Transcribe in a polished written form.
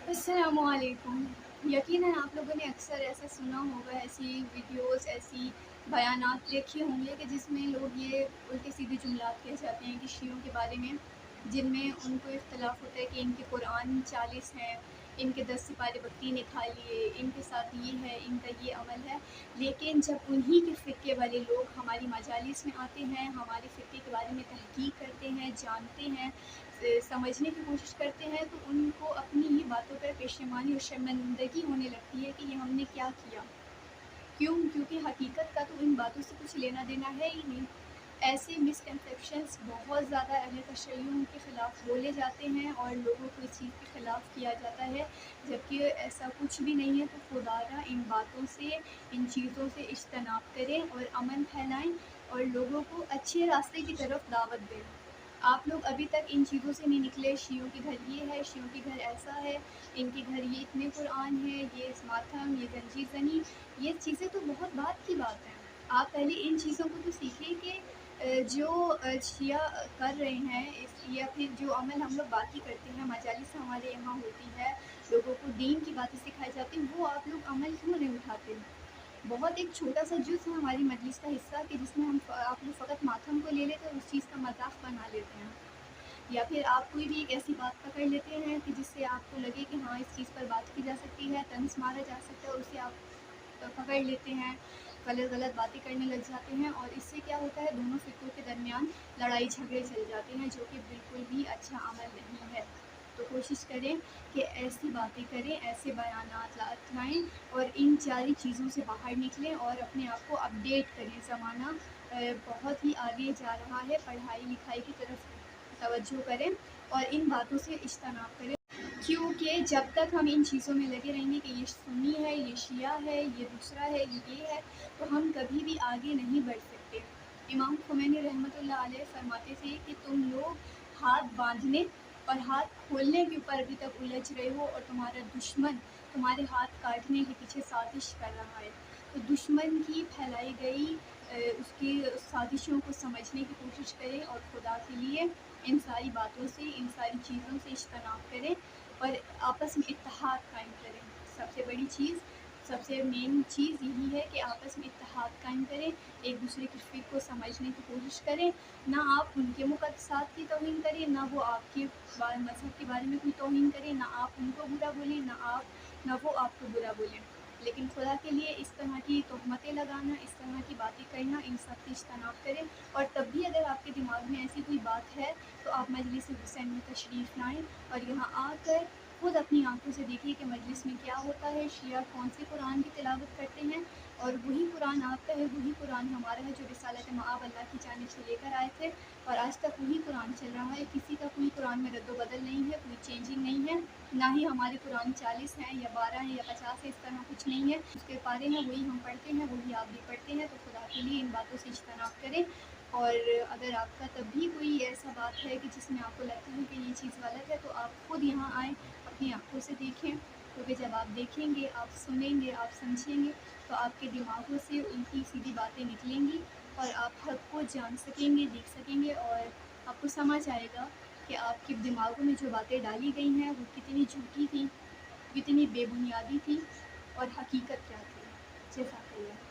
السلام علیکم۔ یقیناً آپ لوگوں نے اکثر ایسا سنا ہوگا، ایسی ویڈیوز، ایسی بیانات دیکھے ہوں گے کہ جس میں لوگ یہ الٹے سیدھے جملات کہہ جاتے ہیں کہ شیعوں کے بارے میں، جن میں ان کو اختلاف ہوتا ہے کہ ان کے قرآن 40 ہیں، ان کے 10 سپارے بکری نے کھا لیے، ان کے ساتھ یہ ہے، ان کا یہ عمل ہے۔ لیکن جب انہی کے فرقے والے لوگ ہماری مجالس میں آتے ہیں، ہمارے فرقے کے بارے میں تحقیق کرتے ہیں، جانتے ہیں، سمجھنے کی کوشش کرتے ہیں، تو ان کو اپنی ہی باتوں پر پشیمانی اور شرمندگی ہونے لگتی ہے کہ یہ ہم نے کیا کیا۔ کیونکہ حقیقت کا تو ان باتوں سے کچھ لینا دینا ہے ہی نہیں۔ ایسے مسکنسیپشنز بہت زیادہ اہل تشیعوں کے خلاف بولے جاتے ہیں اور لوگوں کو اس چیز کے خلاف کیا جاتا ہے، جبکہ ایسا کچھ بھی نہیں ہے۔ تو خدا را ان باتوں سے، ان چیزوں سے اجتناب کریں اور امن پھیلائیں اور لوگوں کو اچھے راستے کی طرف دعوت دیں۔ آپ لوگ ابھی تک ان چیزوں سے نہیں نکلے، شیعوں کے گھر یہ ہے، شیعوں کے گھر ایسا ہے، ان کے گھر یہ اتنے قرآن ہے، یہ ماتم، یہ گنجی زنی، یہ چیزیں تو بہت بعد کی بات ہیں۔ آپ پہلے ان چیزوں کو تو سیکھیں کہ جو شیعہ کر رہے ہیں یا پھر جو عمل ہم لوگ باقی کرتے ہیں، مجالس ہمارے یہاں ہوتی ہے، لوگوں کو دین کی باتیں سکھائی جاتی ہیں، وہ آپ لوگ عمل کیوں نہیں اٹھاتے؟ بہت ایک چھوٹا سا جز ہے ہماری مجلس کا حصہ کہ جس میں ہم آپ لوگ فقط ماتم کو لے لیتے اور اس چیز کا مذاق بنا لیتے ہیں، یا پھر آپ کوئی بھی ایک ایسی بات پکڑ لیتے ہیں کہ جس سے آپ کو لگے کہ ہاں اس چیز پر بات کی جا سکتی ہے، طنز مارا جا سکتا ہے، اور اسے آپ پکڑ لیتے ہیں، غلط باتیں کرنے لگ جاتے ہیں، اور اس سے کیا ہوتا ہے، دونوں فرقوں کے درمیان لڑائی جھگڑے چل جاتے ہیں، جو کہ بالکل بھی اچھا عمل نہیں ہے۔ تو کوشش کریں کہ ایسی باتیں کریں، ایسے بیانات لائیں اور ان ساری چیزوں سے باہر نکلیں اور اپنے آپ کو اپڈیٹ کریں۔ زمانہ بہت ہی آگے جا رہا ہے، پڑھائی لکھائی کی طرف توجہ کریں اور ان باتوں سے اجتناب کریں، کیونکہ جب تک ہم ان چیزوں میں لگے رہیں گے کہ یہ سنی ہے، یہ شیعہ ہے، یہ دوسرا ہے، یہ ہے، تو ہم کبھی بھی آگے نہیں بڑھ سکتے۔ امام خمینی رحمۃ اللہ علیہ فرماتے تھے کہ تم لوگ ہاتھ باندھنے اور ہاتھ کھولنے کے اوپر ابھی تک الجھ رہے ہو، اور تمہارا دشمن تمہارے ہاتھ کاٹنے کے پیچھے سازش کر رہا ہے۔ تو دشمن کی پھیلائی گئی اس کی سازشوں کو سمجھنے کی کوشش کریں اور خدا کے لیے ان ساری باتوں سے، ان ساری چیزوں سے اجتناب کریں اور آپس میں اتحاد قائم کریں۔ سب سے بڑی چیز، سب سے مین چیز یہی ہے کہ آپس میں اتحاد قائم کریں، ایک دوسرے کی فکر کو سمجھنے کی کوشش کریں، نہ آپ ان کے مقدسات کی توہین کریں، نہ وہ آپ کے مذہب کے بارے میں کوئی توہین کریں، نہ آپ ان کو برا بولیں، نہ وہ آپ کو برا بولیں، لیکن خدا کے لیے اس طرح کی تہمتیں لگانا، اس طرح کی باتیں کرنا، ان سب سے اجتناب کریں۔ اور تب بھی اگر آپ کے دماغ میں ایسی کوئی بات ہے تو آپ مجلس حسین میں تشریف لائیں اور یہاں آ کر خود اپنی آنکھوں سے دیکھیے کہ مجلس میں کیا ہوتا ہے، شیعہ کون سے قرآن کی تلاوت کرتے ہیں، اور وہی قرآن آپ کا ہے، وہی قرآن ہمارا ہے جو رسالت مآب اللہ کی جانب سے لے کر آئے تھے، اور آج تک وہی قرآن چل رہا ہے۔ کسی کا کوئی قرآن میں رد و بدل نہیں ہے، کوئی چینجنگ نہیں ہے، نہ ہی ہمارے قرآن 40 ہیں یا 12 ہیں یا 50 ہیں، اس طرح کچھ نہیں ہے۔ اس کے پارے ہیں وہی ہم پڑھتے ہیں، وہی آپ بھی پڑھتے ہیں۔ تو خدا کے لیے ان باتوں سے اجتناب کریں، اور اگر آپ کا تب بھی کوئی ایسا بات ہے کہ جس میں آپ کو لگتا ہے کہ یہ چیز غلط ہے، تو آپ خود یہاں آئیں، اپنی آنکھوں سے دیکھیں، کیونکہ جب آپ دیکھیں گے، آپ سنیں گے، آپ سمجھیں گے، تو آپ کے دماغوں سے الٹی سیدھی باتیں نکلیں گی اور آپ حق کو جان سکیں گے، دیکھ سکیں گے، اور آپ کو سمجھ آئے گا کہ آپ کے دماغوں میں جو باتیں ڈالی گئی ہیں وہ کتنی جھوٹی تھیں، کتنی بے بنیادی تھی، اور حقیقت کیا تھی۔ جزاک اللہ۔